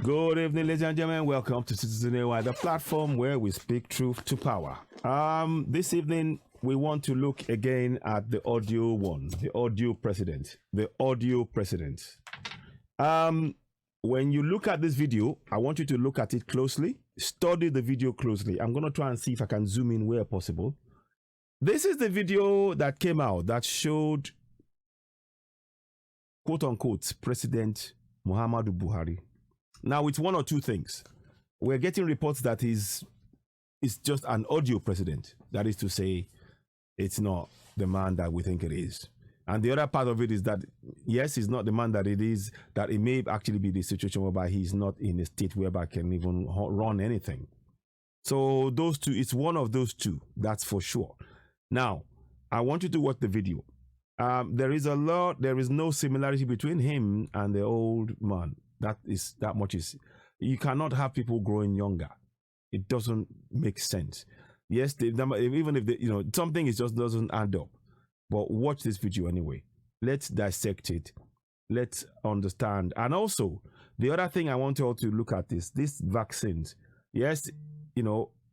Good evening, ladies and gentlemen. Welcome to Citizen AY, the platform where we speak truth to power. This evening, we want to look again at the audio one, the audio president. The audio president. When you look at this video, I want you to look at it closely. Study the video closely. I'm going to try and see if I can zoom in where possible. This is the video that came out that showed, quote unquote, President Muhammadu Buhari. Now, it's one or two things. We're getting reports that it's just an audio president. That is to say, it's not the man that we think it is. And the other part of it is that, yes, he's not the man that it is, that it may actually be the situation whereby he's not in a state whereby he can even run anything. So those two, it's one of those two, that's for sure. Now, I want you to watch the video. There is no similarity between him and the old man. That much is, you cannot have people growing younger. It doesn't make sense. Yes, even if something just doesn't add up. But watch this video anyway. Let's dissect it. Let's understand. And also, the other thing I want you all to look at is these vaccines. Yes,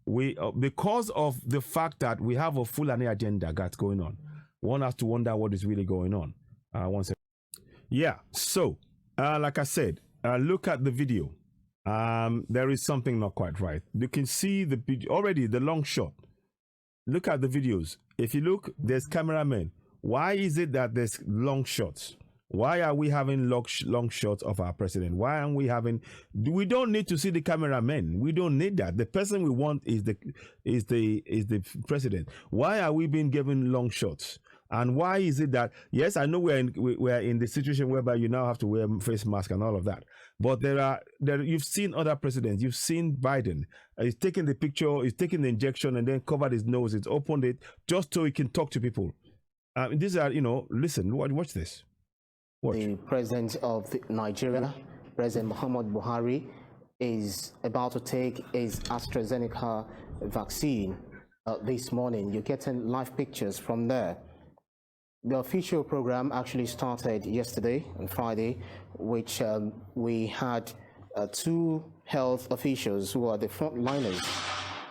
we because of the fact that we have a Fulani agenda that's going on, one has to wonder what is really going on. One second. Yeah. So, like I said, look at the video. There is something not quite right. You can see the video already, the long shot. Look at the videos. If you look, there's cameramen. Why is it that there's long shots? Why are we having long shots of our president? Why aren't we having? We don't need to see the cameramen. We don't need that. The person we want is the president. Why are we being given long shots? And why is it that, yes, I know we're in the situation whereby you now have to wear face mask and all of that. But you've seen other presidents. You've seen Biden. He's taking the picture, he's taking the injection and then covered his nose. He's opened it just so he can talk to people. These are, listen, watch this. Watch. The president of Nigeria, President Muhammadu Buhari, is about to take his AstraZeneca vaccine this morning. You're getting live pictures from there. The official program actually started yesterday on Friday, which we had two health officials who are the frontliners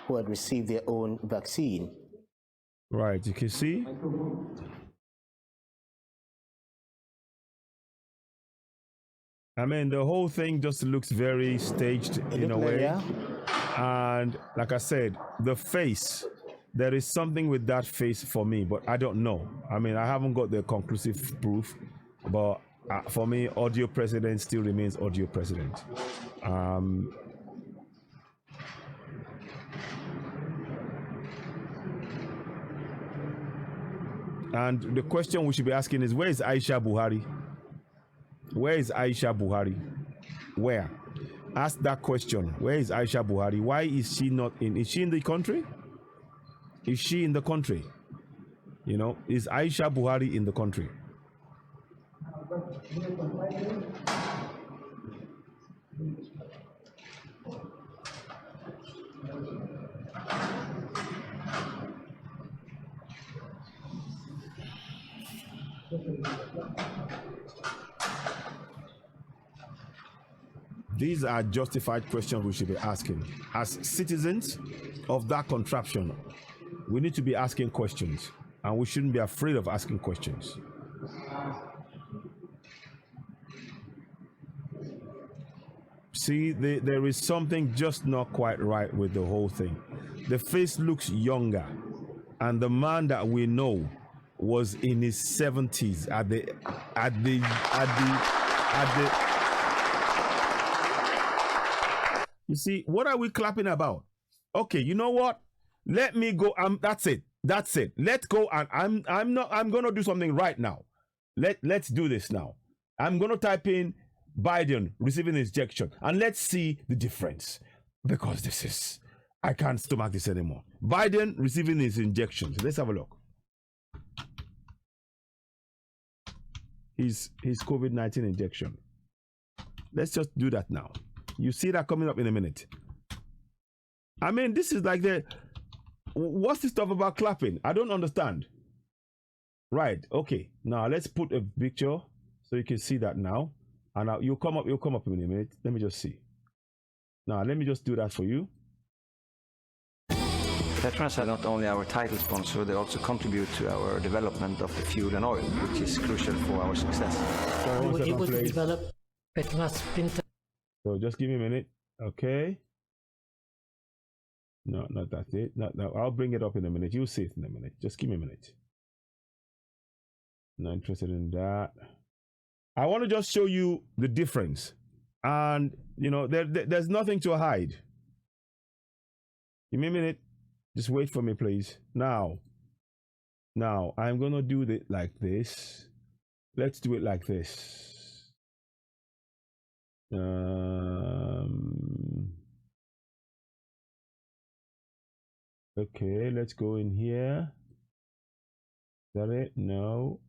who had received their own vaccine. Right, you can see. I mean, the whole thing just looks very staged in a way. Yeah. And like I said, the face, there is something with that face for me, but I don't know. I mean, I haven't got the conclusive proof, but for me, audio president still remains audio president. And the question we should be asking is, where is Aisha Buhari? Where is Aisha Buhari? Where? Ask that question. Where is Aisha Buhari? Why is she not in? Is she in the country? Is she in the country? Is Aisha Buhari in the country? These are justified questions we should be asking. As citizens of that contraption, we need to be asking questions, and we shouldn't be afraid of asking questions. See, there is something just not quite right with the whole thing. The face looks younger, and the man that we know was in his 70s at the You see, what are we clapping about? Okay, you know what? Let me go. That's it. Let's go. And I'm gonna do something right now. Let's do this now. I'm gonna type in Biden receiving injection, and let's see the difference. Because I can't stomach this anymore. Biden receiving his injections. Let's have a look. His COVID-19 injection. Let's just do that now. You see that coming up in a minute. I mean, this is like what's this stuff about clapping? I don't understand. Right, okay. Now let's put a picture so you can see that now. And you'll come up in a minute. Let me just see. Now, let me just do that for you. Veterans are not only our title sponsor, they also contribute to our development of the fuel and oil, which is crucial for our success. So, We one were second, able to please. develop Petronas printer. So just give me a minute. Okay. No, not that's it. No, I'll bring it up in a minute. You'll see it in a minute. Just give me a minute. Not interested in that. I want to just show you the difference. And, you know, there's nothing to hide. Give me a minute. Just wait for me, please. Now, I'm going to do it like this. Let's do it like this. Okay, let's go in here. Is that it? No.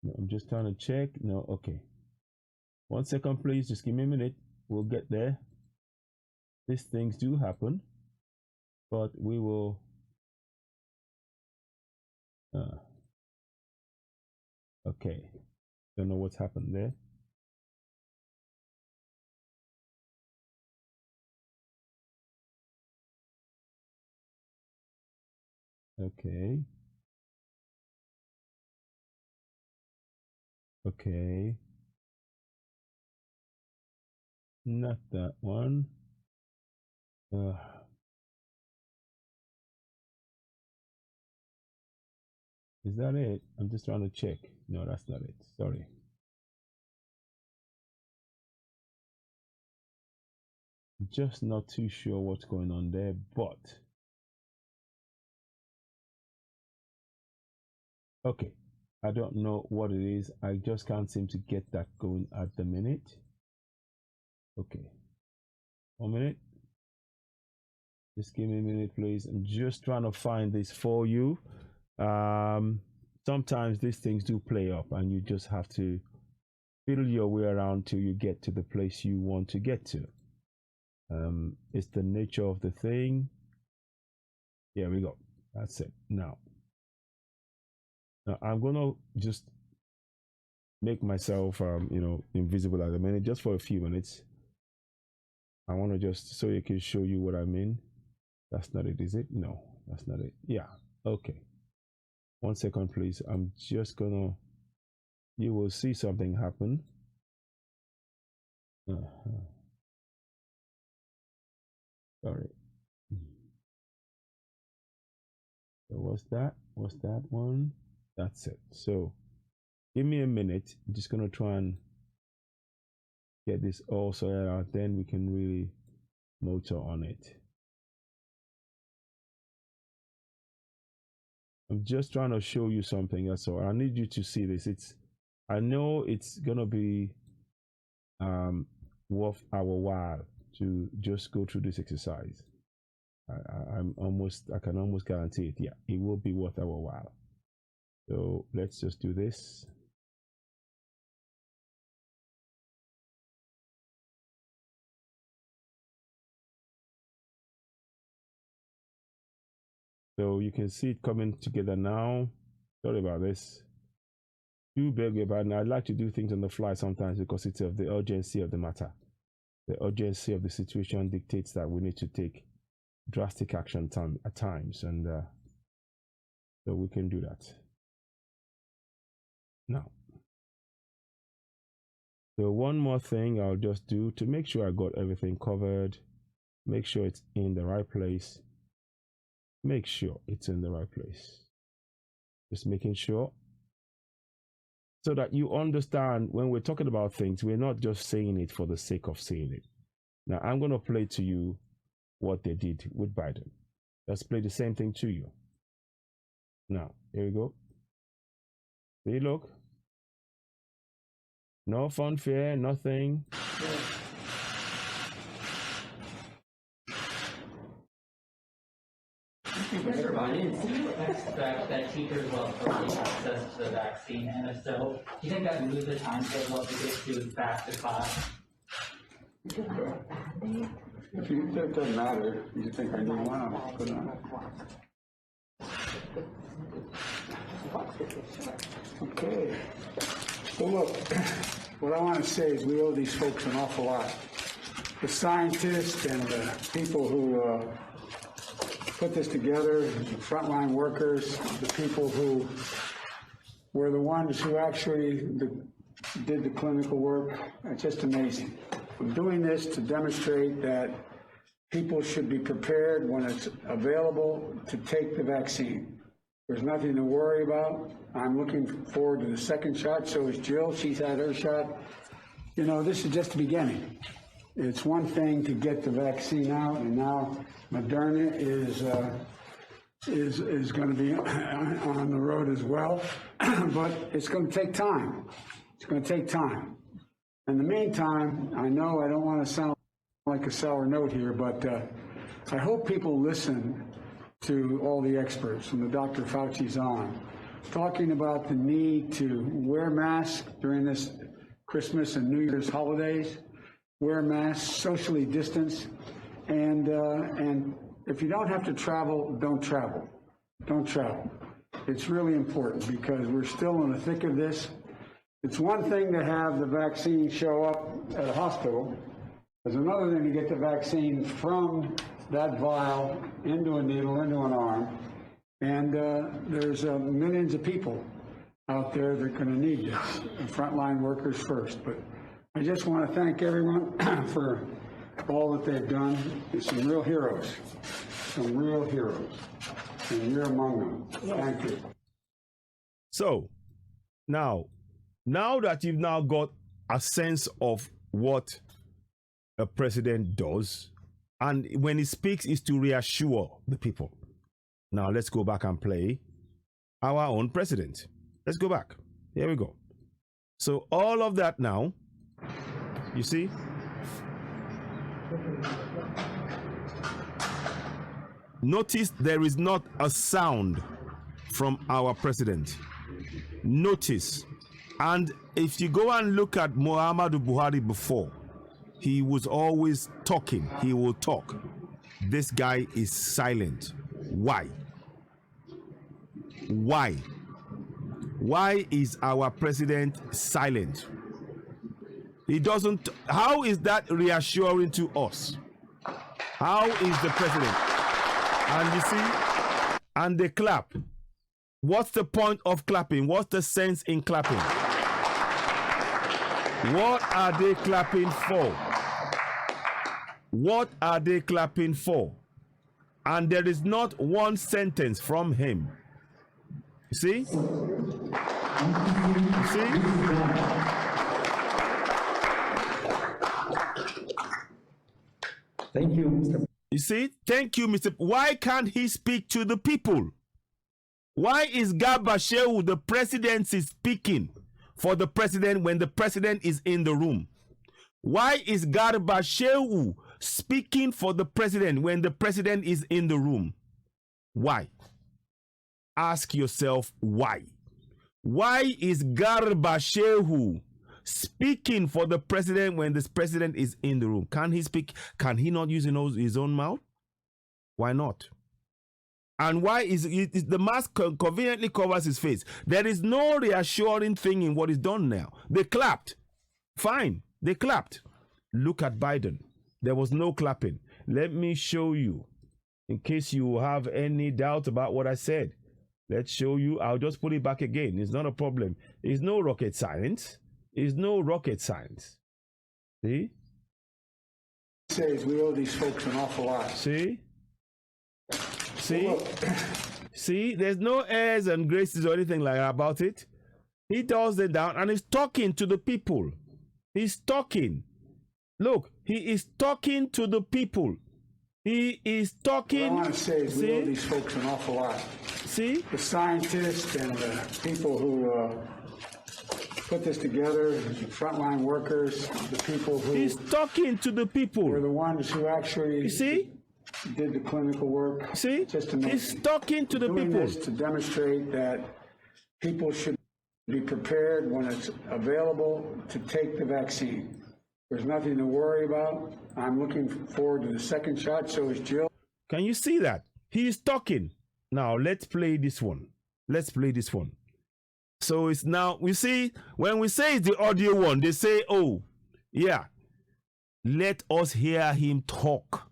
No, I'm just trying to check. No, okay. 1 second, please. Just give me a minute. We'll get there. These things do happen, but we will. Okay. Don't know what's happened there. Okay. Okay. Not that one. Is that it? I'm just trying to check. No, that's not it. Sorry. Just not too sure what's going on there, but okay. I don't know what it is. I just can't seem to get that going at the minute. Okay. 1 minute. Just give me a minute, please. I'm just trying to find this for you. Sometimes these things do play up and you just have to fiddle your way around till you get to the place you want to get to. It's the nature of the thing. Here we go. That's it. Now I'm gonna just make myself, invisible at the minute, just for a few minutes. I want to just so you can show you what I mean. That's not it, is it? No, that's not it. Yeah. Okay. 1 second, please. I'm just gonna. You will see something happen. Sorry. So what's that? What's that one? That's it. So give me a minute. I'm just gonna try and get this all sorted out. Then we can really motor on it. I'm just trying to show you something. That's all. I need you to see this. I know it's gonna be worth our while to just go through this exercise. I can almost guarantee it. Yeah, it will be worth our while. So let's just do this. So you can see it coming together now. Sorry about this. Do beg about it. I'd like to do things on the fly sometimes because it's of the urgency of the matter. The urgency of the situation dictates that we need to take drastic action at times, and so we can do that. Now, so one more thing I'll just do to make sure I got everything covered. Make sure it's in the right place. Make sure it's in the right place. Just making sure so that you understand when we're talking about things, we're not just saying it for the sake of saying it. Now, I'm going to play to you what they did with Biden. Let's play the same thing to you. Now, here we go. See, look. No fanfare, nothing. Mr. Biden, do you expect that teachers will have access to the vaccine? And if so, do you think that moves the timetable to get students back to class? If you think it doesn't matter, you think I need one, I'll put it on. Okay. Well, look, what I want to say is we owe these folks an awful lot. The scientists and the people who put this together, the frontline workers, the people who were the ones who actually did the clinical work. It's just amazing. I'm doing this to demonstrate that people should be prepared when it's available to take the vaccine. There's nothing to worry about. I'm looking forward to the second shot. So is Jill. She's had her shot. You know, this is just the beginning. It's one thing to get the vaccine out, and now Moderna is going to be on the road as well. But it's going to take time. It's going to take time. In the meantime, I know I don't want to sound like a sour note here, but I hope people listen to all the experts, and the Dr. Fauci's on, talking about the need to wear masks during this Christmas and New Year's holidays, wear masks, socially distance, and if you don't have to travel, don't travel. Don't travel. It's really important because we're still in the thick of this. It's one thing to have the vaccine show up at a hospital. There's another thing to get the vaccine from that vial into a needle, into an arm. And there's millions of people out there that are going to need this, frontline workers first. But I just want to thank everyone for all that they've done. There's some real heroes, and you're among them. Thank you. So, now that you've now got a sense of what a president does, and when he speaks is to reassure the people. Now let's go back and play our own president. Let's go back. Here we go. So all of that now, you see? Notice there is not a sound from our president. Notice. And if you go and look at Muhammadu Buhari before, he was always talking. He will talk. This guy is silent. Why? Why? Why is our president silent? He doesn't. How is that reassuring to us? How is the president? And you see, and they clap. What's the point of clapping? What's the sense in clapping? What are they clapping for? What are they clapping for? And there is not one sentence from him. You see? You see? Thank you, Mr. You see? Thank you, Mr. Why can't he speak to the people? Why is Garba Shehu, the presidency, speaking for the president when the president is in the room? Why is Garba Shehu speaking for the president when the president is in the room? Why? Ask yourself why. Why is Garba Shehu speaking for the president when this president is in the room? Can he speak? Can he not use his own mouth? Why not? And why is the mask conveniently covers his face? There is no reassuring thing in what is done now. They clapped. Fine. They clapped. Look at Biden. There was no clapping. Let me show you, in case you have any doubt about what I said. Let's show you. I'll just put it back again. It's not a problem. It's no rocket science. It's no rocket science. See? Says we owe these folks an awful lot. See? See? See? There's no airs and graces or anything like that about it. He does it down and he's talking to the people. He's talking. Look, he is talking to the people. He is talking. What I want to say is we owe these folks an awful lot. See? The scientists and the people who put this together, the frontline workers, the people who He's talking to the people. were the ones who actually You see? did the clinical work. See? Just amazing. He's talking to the Doing people. this to demonstrate that people should be prepared when it's available to take the vaccine. There's nothing to worry about. I'm looking forward to the second shot. So is Jill. Can you see that? He is talking. Now, let's play this one. Let's play this one. So it's now, we see, when we say it's the audio one, they say, oh, yeah, let us hear him talk.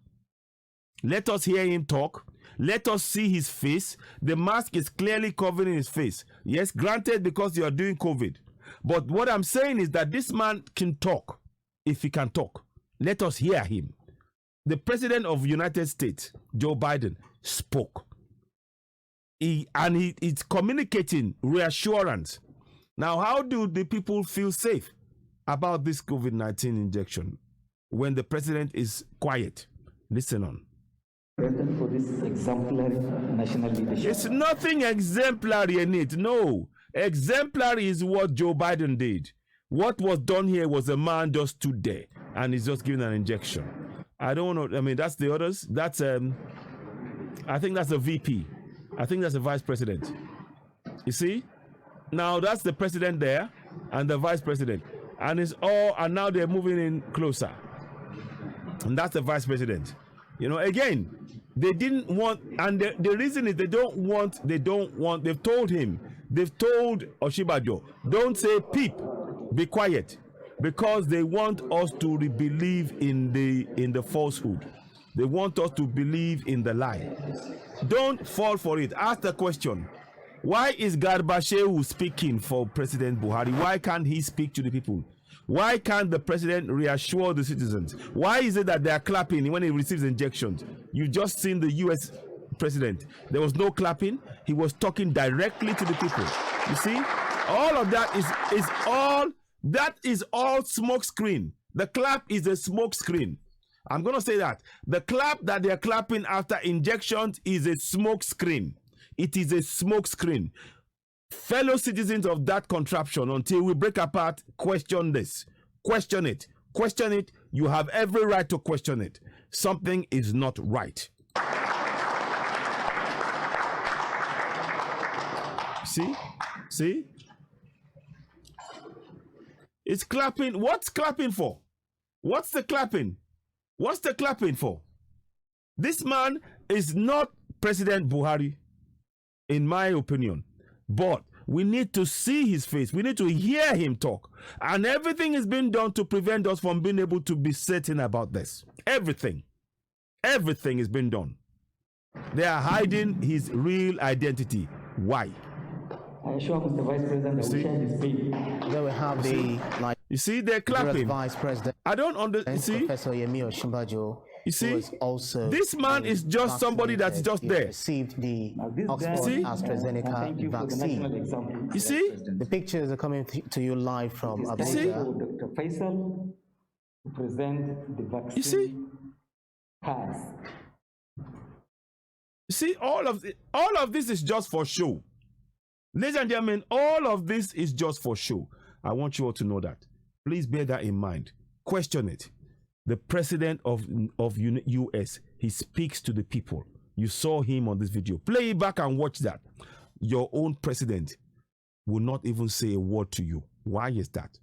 Let us hear him talk. Let us see his face. The mask is clearly covering his face. Yes, granted, because you are doing COVID. But what I'm saying is that this man can talk, if he can talk. Let us hear him. The president of the United States, Joe Biden, spoke. He's communicating reassurance. Now, how do the people feel safe about this COVID-19 injection when the president is quiet? Listen on. President, for this exemplary national leadership. It's nothing exemplary in it. No. Exemplary is what Joe Biden did. What was done here was a man just stood there and he's just giving an injection. I don't know. I mean, that's the others. That's I think that's a VP. I think that's a vice president. You see? Now that's the president there and the vice president. And it's all, and now they're moving in closer. And that's the vice president. You know, again, they didn't want, and the reason is they've told him, they've told Oshibajo, don't say peep, be quiet, because they want us to believe in the falsehood. They want us to believe in the lie. Don't fall for it. Ask the question. Why is Garba Shehu speaking for President Buhari? Why can't he speak to the people? Why can't the president reassure the citizens? Why is it that they are clapping when he receives injections? You've just seen the US president. There was no clapping. He was talking directly to the people. You see? All of that is all smoke screen. The clap is a smoke screen. I'm going to say that. The clap that they're clapping after injections is a smoke screen. It is a smoke screen. Fellow citizens of that contraption, until we break apart, question this. Question it. Question it. You have every right to question it. Something is not right. See? See? It's clapping. What's clapping for? What's the clapping? What's the clapping for? This man is not President Buhari, in my opinion. But we need to see his face. We need to hear him talk. And everything is being done to prevent us from being able to be certain about this. Everything. Everything is being done. They are hiding his real identity. Why? I assure Mr. Vice President that we share his faith. There we have You see, they're clapping. Vice President. I don't understand. See? Professor Yemi Osinbajo. You see, this man is just somebody that's just there. Received the Oxford AstraZeneca vaccine. You see? The pictures are coming to you live from Abuja. Dr. Faisal to present the vaccine. You see? You see, all of this is just for show. Ladies and gentlemen, all of this is just for show. I want you all to know that. Please bear that in mind. Question it. The president of US, he speaks to the people. You saw him on this video. Play it back and watch that. Your own president will not even say a word to you. Why is that?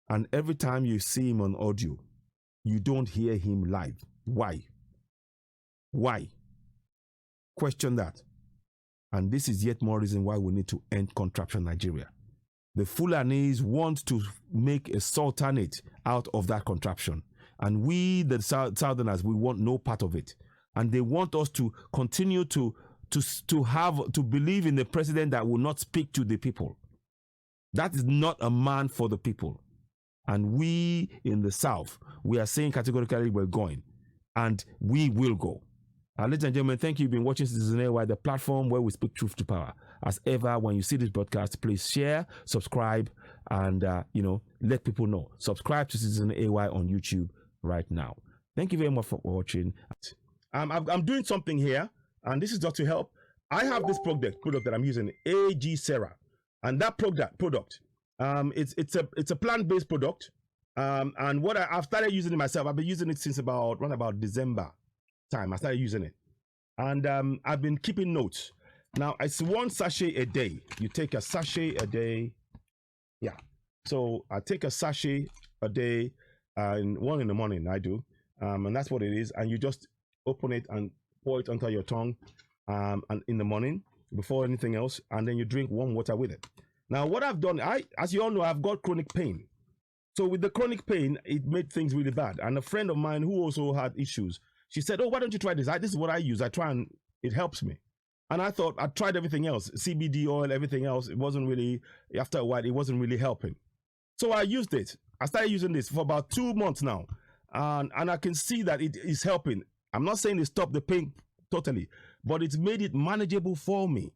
And every time you see him on audio, you don't hear him live. Why? Why? Question that. And this is yet more reason why we need to end contraption Nigeria. The Fulanis want to make a sultanate out of that contraption. And we, the Southerners, we want no part of it. And they want us to continue to believe in the president that will not speak to the people. That is not a man for the people. And we in the South, we are saying categorically we're going. And we will go. Ladies and gentlemen, thank you. You've been watching Citizen AY, the platform where we speak truth to power. As ever, when you see this broadcast, please share, subscribe, and let people know. Subscribe to Citizen AY on YouTube right now. Thank you very much for watching. I'm doing something here, and this is just to help. I have this product that I'm using, AG Sarah, and that product, it's a plant-based product, and what I've started using it myself. I've been using it since around about December time. I started using it, and I've been keeping notes. Now it's 1 sachet a day. You take a sachet a day. Yeah. So I take a sachet a day, and 1 in the morning I do, and that's what it is. And you just open it and pour it onto your tongue, and in the morning before anything else, and then you drink warm water with it. Now, what I've done, as you all know, I've got chronic pain. So with the chronic pain, it made things really bad. And a friend of mine who also had issues, she said, oh, why don't you try this? This is what I use. I try and it helps me. And I thought, I tried everything else, CBD oil, everything else. It wasn't really, after a while, it wasn't really helping. So I used it. I started using this for about 2 months now. And I can see that it is helping. I'm not saying it stopped the pain totally, but it's made it manageable for me.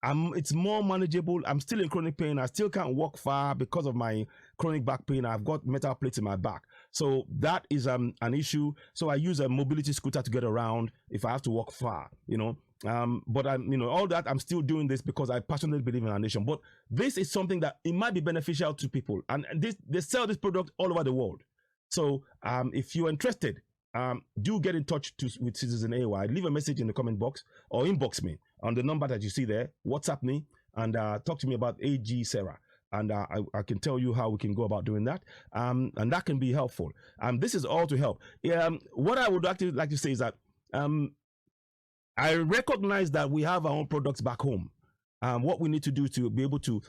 It's more manageable. I'm still in chronic pain. I still can't walk far because of my chronic back pain. I've got metal plates in my back. So that is an issue. So I use a mobility scooter to get around if I have to walk far, you know. But all that, I'm still doing this because I passionately believe in our nation. But this is something that it might be beneficial to people. And they sell this product all over the world. So if you're interested, do get in touch with Citizen AY. Leave a message in the comment box or inbox me on the number that you see there. WhatsApp me and talk to me about AG Sarah. And I can tell you how we can go about doing that. And that can be helpful. This is all to help. What I would actually like to say is that I recognize that we have our own products back home. What we need to do to be able to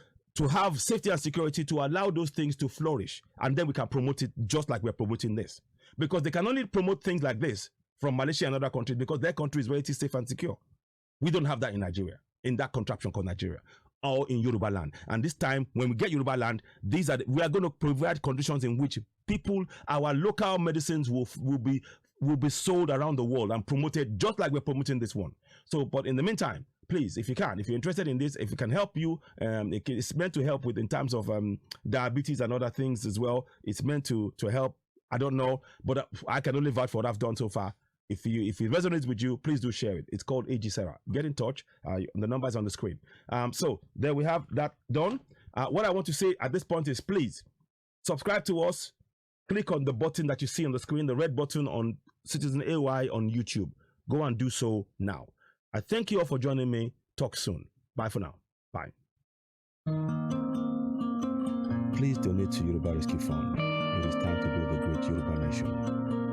have safety and security to allow those things to flourish. And then we can promote it just like we're promoting this. Because they can only promote things like this from Malaysia and other countries because their country is very safe and secure. We don't have that in Nigeria, in that contraption called Nigeria, or in Yoruba land. And this time, when we get Yoruba land, we are going to provide conditions in which people, our local medicines will be sold around the world and promoted just like we're promoting this one. So, but in the meantime, please, if you're interested in this, if it can help you, it's meant to help with in terms of diabetes and other things as well. It's meant to help. I don't know, but I can only vouch for what I've done so far. If it resonates with you, please do share it. It's called AG Sarah. Get in touch. The number is on the screen. So there we have that done. What I want to say at this point is please subscribe to us. Click on the button that you see on the screen, the red button on Citizen AY on YouTube. Go and do so now. I thank you all for joining me. Talk soon. Bye for now. Bye. Please donate to Yoruba Rescue Fund. It is time to build a great Yoruba nation.